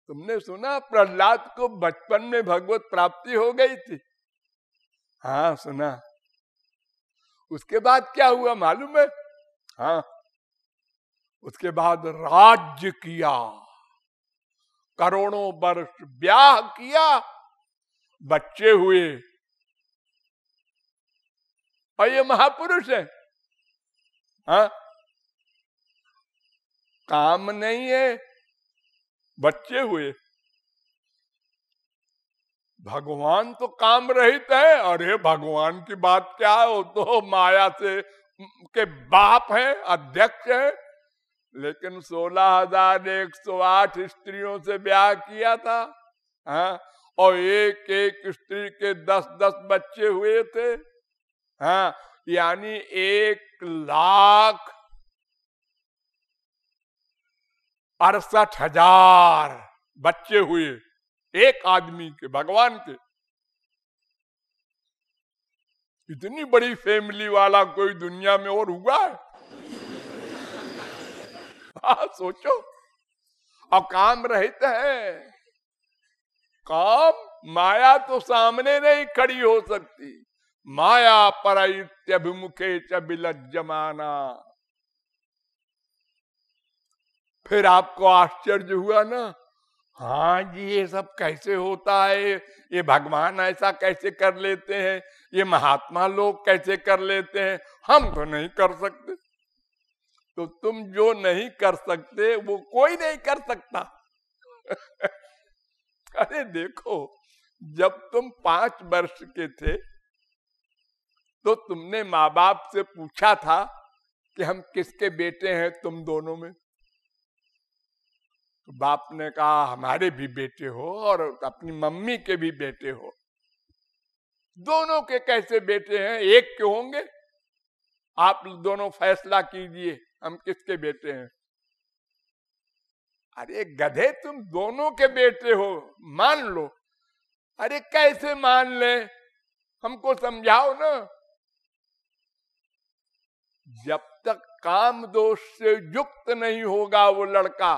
तुमने सुना प्रहलाद को बचपन में भगवत प्राप्ति हो गई थी? हाँ, सुना। उसके बाद क्या हुआ मालूम है? हाँ, उसके बाद राज्य किया, करोड़ों वर्ष ब्याह किया, बच्चे हुए, और ये महापुरुष है। हाँ, काम नहीं है, बच्चे हुए। भगवान तो काम रहित है। अरे भगवान की बात क्या है, वो तो माया से के बाप हैं, अध्यक्ष हैं। लेकिन 16,108 स्त्रियों से ब्याह किया था। हाँ, और एक एक स्त्री के 10-10 बच्चे हुए थे। हाँ, यानी 1,68,000 बच्चे हुए एक आदमी के, भगवान के। इतनी बड़ी फैमिली वाला कोई दुनिया में और हुआ है? हाँ सोचो। और काम रहते हैं, काम माया तो सामने नहीं खड़ी हो सकती। माया परैत्यभिमुखे च विलज्जमाना। फिर आपको आश्चर्य हुआ ना, हाँ जी ये सब कैसे होता है, ये भगवान ऐसा कैसे कर लेते हैं, ये महात्मा लोग कैसे कर लेते हैं, हम तो नहीं कर सकते। तो तुम जो नहीं कर सकते वो कोई नहीं कर सकता। अरे देखो, जब तुम 5 वर्ष के थे तो तुमने माँ बाप से पूछा था कि हम किसके बेटे हैं तुम दोनों में? तो बाप ने कहा हमारे भी बेटे हो और अपनी मम्मी के भी बेटे हो। दोनों के कैसे बेटे हैं, एक के होंगे? आप दोनों फैसला कीजिए हम किसके बेटे हैं। अरे गधे, तुम दोनों के बेटे हो, मान लो। अरे कैसे मान ले, हमको समझाओ ना। जब तक काम दोष से युक्त नहीं होगा वो लड़का,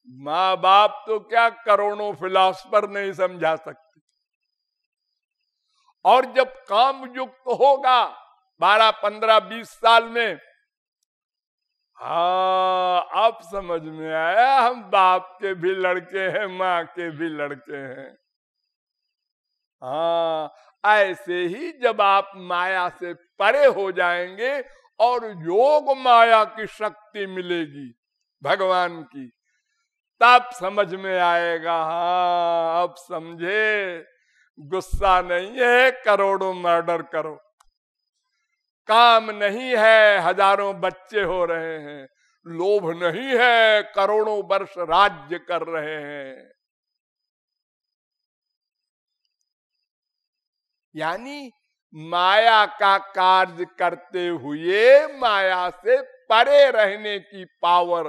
माँ बाप तो क्या करोड़ों फिलॉसफर नहीं समझा सकते। और जब काम युक्त होगा 12, 15, 20 साल में, हाँ अब समझ में आया हम बाप के भी लड़के हैं, माँ के भी लड़के हैं। हाँ, ऐसे ही जब आप माया से परे हो जाएंगे और योग माया की शक्ति मिलेगी भगवान की, तब समझ में आएगा। हाँ अब समझे, गुस्सा नहीं है करोड़ों मर्डर करो, काम नहीं है हजारों बच्चे हो रहे हैं, लोभ नहीं है करोड़ों वर्ष राज्य कर रहे हैं। यानी माया का कार्य करते हुए माया से परे रहने की पावर,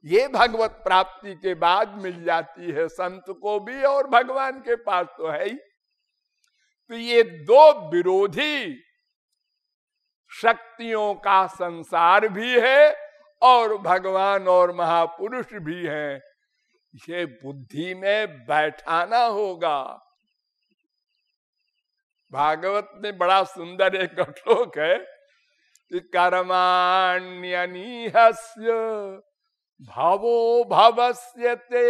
ये भगवत प्राप्ति के बाद मिल जाती है संत को भी और भगवान के पास तो है ही। तो ये दो विरोधी शक्तियों का संसार भी है और भगवान और महापुरुष भी हैं, ये बुद्धि में बैठाना होगा। भागवत में बड़ा सुंदर एक श्लोक है कि कर्माण्यनिहस्य भावो भवस्यते।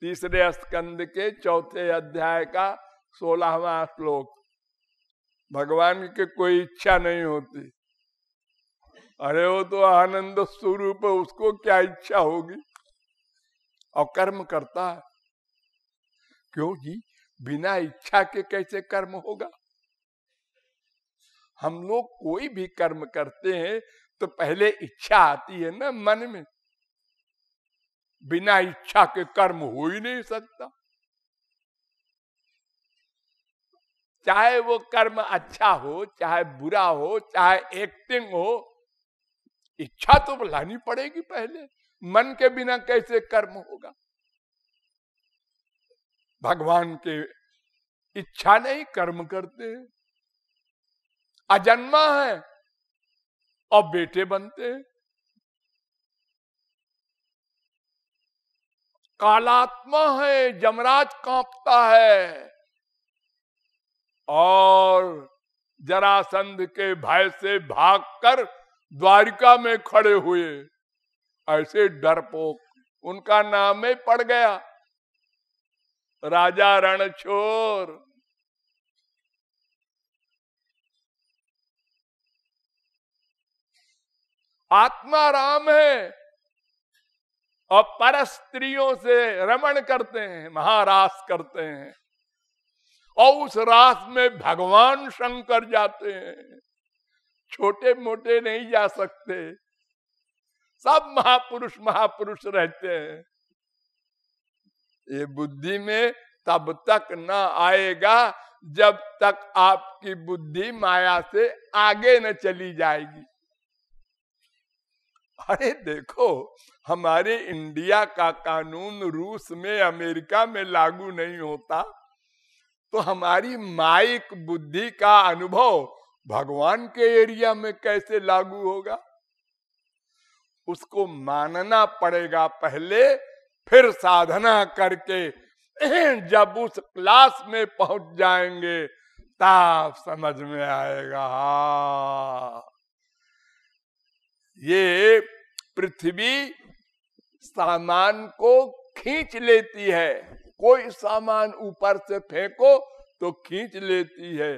3 स्कंद के 4 अध्याय का 16वां श्लोक। भगवान की कोई इच्छा नहीं होती। अरे वो तो आनंद स्वरूप है, उसको क्या इच्छा होगी, और कर्म करता है। क्यों जी, बिना इच्छा के कैसे कर्म होगा? हम लोग कोई भी कर्म करते हैं तो पहले इच्छा आती है ना मन में, बिना इच्छा के कर्म हो ही नहीं सकता। चाहे वो कर्म अच्छा हो, चाहे बुरा हो, चाहे एक्टिंग हो, इच्छा तो लानी पड़ेगी पहले। मन के बिना कैसे कर्म होगा? भगवान के इच्छा नहीं कर्म करते हैं। अजन्मा है और बेटे बनते हैं। कालात्मा है, जमराज कांपता है और जरासंध के भय से भागकर द्वारिका में खड़े हुए ऐसे डरपोक, उनका नाम ही पड़ गया राजा रणछोर। आत्मा राम है और पर स्त्रियों से रमण करते हैं, महारास करते हैं, और उस रास में भगवान शंकर जाते हैं। छोटे मोटे नहीं जा सकते, सब महापुरुष महापुरुष रहते हैं। ये बुद्धि में तब तक न आएगा जब तक आपकी बुद्धि माया से आगे न चली जाएगी। अरे देखो, हमारे इंडिया का कानून रूस में, अमेरिका में लागू नहीं होता, तो हमारी माइक बुद्धि का अनुभव भगवान के एरिया में कैसे लागू होगा? उसको मानना पड़ेगा पहले, फिर साधना करके जब उस क्लास में पहुंच जाएंगे तब समझ में आएगा। ये पृथ्वी सामान को खींच लेती है, कोई सामान ऊपर से फेंको तो खींच लेती है,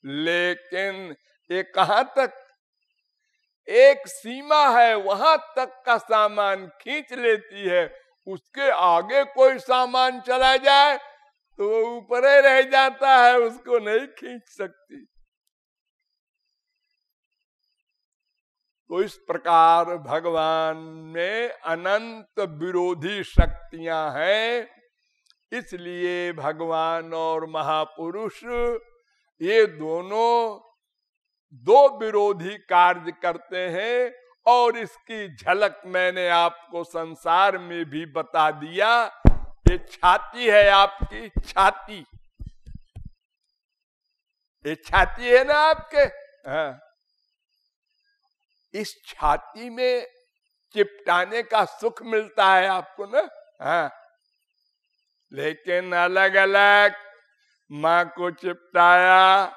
लेकिन ये कहां तक? एक सीमा है, वहां तक का सामान खींच लेती है, उसके आगे कोई सामान चला जाए तो वो ऊपर ही रह जाता है, उसको नहीं खींच सकती। तो इस प्रकार भगवान में अनंत विरोधी शक्तियां हैं, इसलिए भगवान और महापुरुष ये दोनों दो विरोधी कार्य करते हैं। और इसकी झलक मैंने आपको संसार में भी बता दिया। ये छाती है आपकी, छाती, ये छाती है ना आपके, हाँ। इस छाती में चिपटाने का सुख मिलता है आपको ना, हाँ। लेकिन अलग अलग माँ को चिपटाया,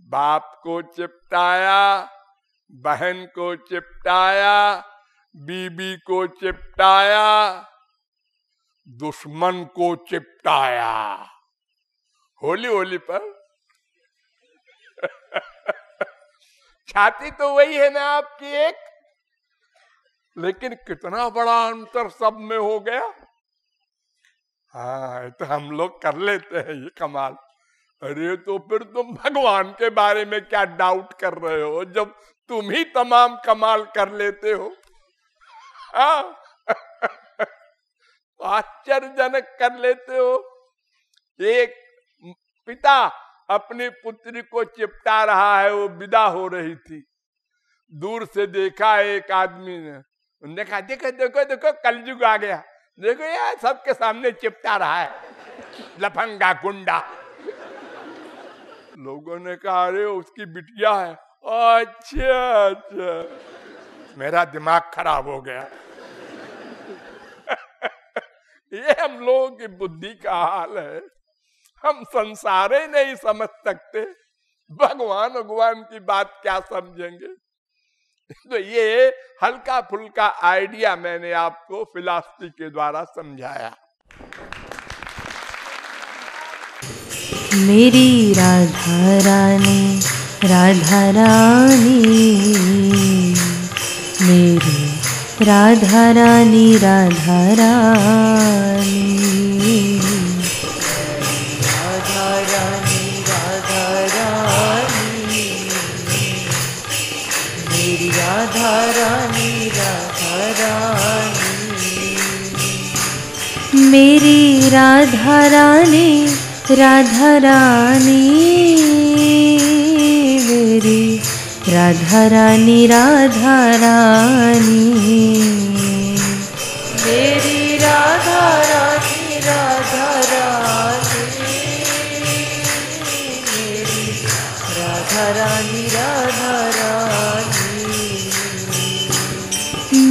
बाप को चिपटाया, बहन को चिपटाया, बीबी को चिपटाया, दुश्मन को चिपटाया, होली होली पर छाती तो वही है ना आपकी एक, लेकिन कितना बड़ा अंतर सब में हो गया। हाँ, तो हम लोग कर लेते हैं ये कमाल। अरे तो फिर तुम भगवान के बारे में क्या डाउट कर रहे हो, जब तुम ही तमाम कमाल कर लेते हो। हाँ आश्चर्यजनक कर लेते हो। एक पिता अपनी पुत्री को चिपटा रहा है, वो विदा हो रही थी, दूर से देखा एक आदमी ने, उन्होंने कहा देखो देखो देखो कलयुग आ गया, देखो यार सबके सामने चिपटा रहा है, लफंगा गुंडा। लोगों ने कहा अरे उसकी बिटिया है। अच्छा अच्छा, मेरा दिमाग खराब हो गया। ये हम लोगों की बुद्धि का हाल है, हम संसार ही नहीं समझ सकते, भगवान की बात क्या समझेंगे। तो ये हल्का फुल्का आइडिया मैंने आपको फिलॉसफी के द्वारा समझाया। मेरी राधा रानी, राधा रानी, मेरी राधा रानी, राधा रानी, राधा रानी, राधा रानी, मेरी राधा रानी, राधा रानी, मेरी राधा रानी, राधा रानी, मेरी राधा रानी, राधा रानी, मेरी राधा रानी, राधा रानी, मेरी राधा रानी, राधा रानी,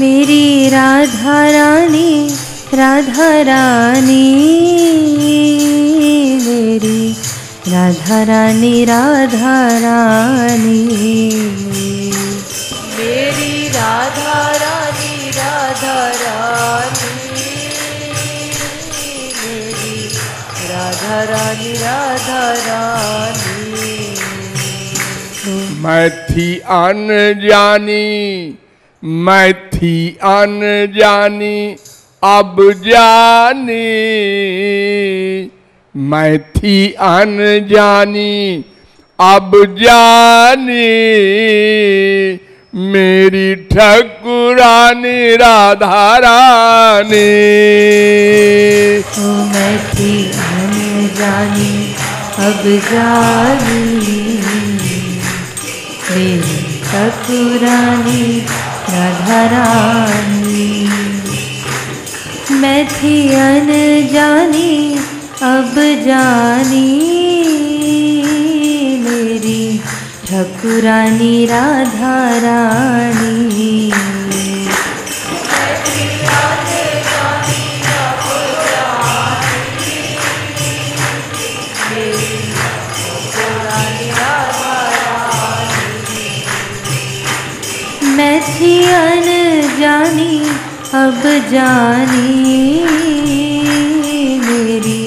मेरी राधा रानी, राधा रानी, मेरी राधा रानी, राधा रानी, मेरी राधा रानी, राधा रानी, मेरी राधा रानी, राधा रानी। मैं थी अनजानी, मैं थी अनजानी, अब जानी, मैं थी अनजानी, अब जानी, मेरी ठकुरानी राधा रानी। मैं थी अनजानी, अब जानी, मेरी ठकुरानी राधा रानी। मैं थी अनजानी, अब जानी मेरी ठाकुरानी राधा रानी। मैं थी अनजानी अब जानी मेरी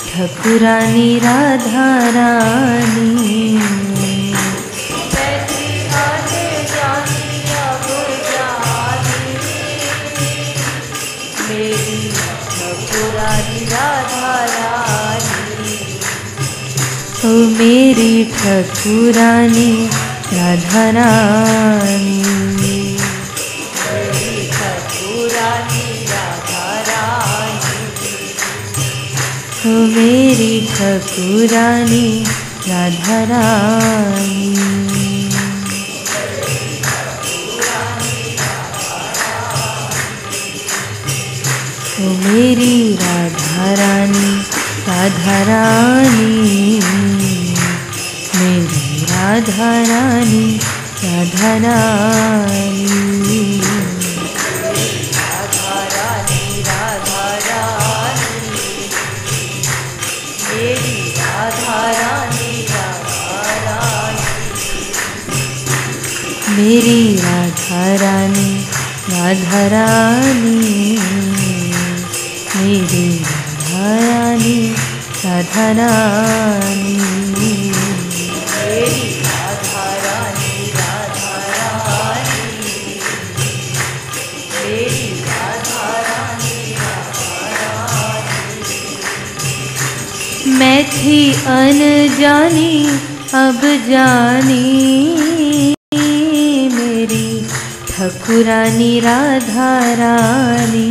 ठाकुरानी राधा रानी। मैं थी अनजानी अब जानी मेरी ठाकुरानी राधा रानी। ओ मेरी ठाकुरानी राधा रानी, मेरी ठाकुरानी राधा रानी। ओ मेरी ठाकुरानी राधा रानी। ओ मेरी राधा रानी राधा रानी, मेरी राधा रानी राधा रानी। राधा रानी राधा रानी, मेरी राधा रानी राधा रानी। मेरी राधा रानी राधा रानी, मेरी राधा रानी राधा रानी। मेरी राधा रानी राधा रानी, मेरी राधा रानी राधा रानी। मैं थी अनजानी अब जानी मेरी ठाकुरानी राधा रानी।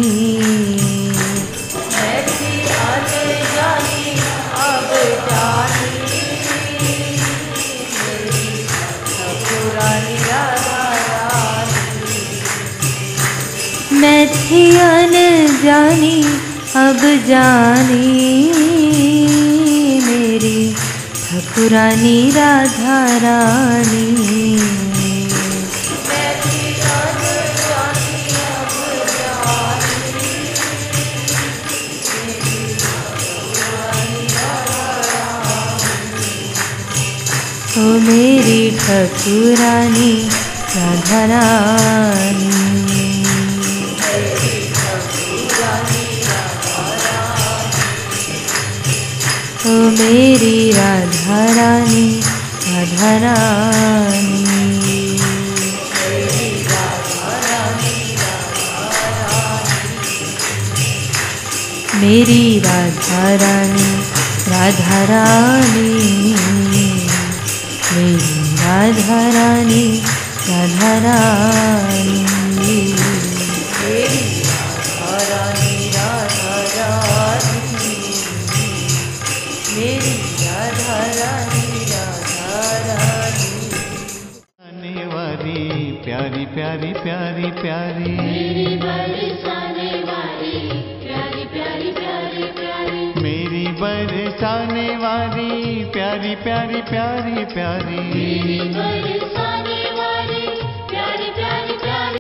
मैं थी अनजानी अब जानी मैं थी अनजानी अब जानी मेरी ठाकुरानी राधा रानी। मैं थी अनजानी अब जानी मेरी ठाकुरानी राधा रानी। ओ मेरी ठाकुरानी राधा रानी। ओ मेरी राधा रानी राधा रानी। मेरी राधा रानी राधा रानी। मेरी राधा रानी राधा रानी, मेरी राधा रानी राधा रानी। मेरी राधा रानी राधा रानी, मेरी राधा रानी राधा रानी। आने वाली प्यारी प्यारी प्यारी प्यारी, मेरी बरसाने वाली प्यारी प्यारी प्यारी प्यारी, मेरी बरसाने वाली प्यारी प्यारी प्यारी प्यारी, मेरी बरसाने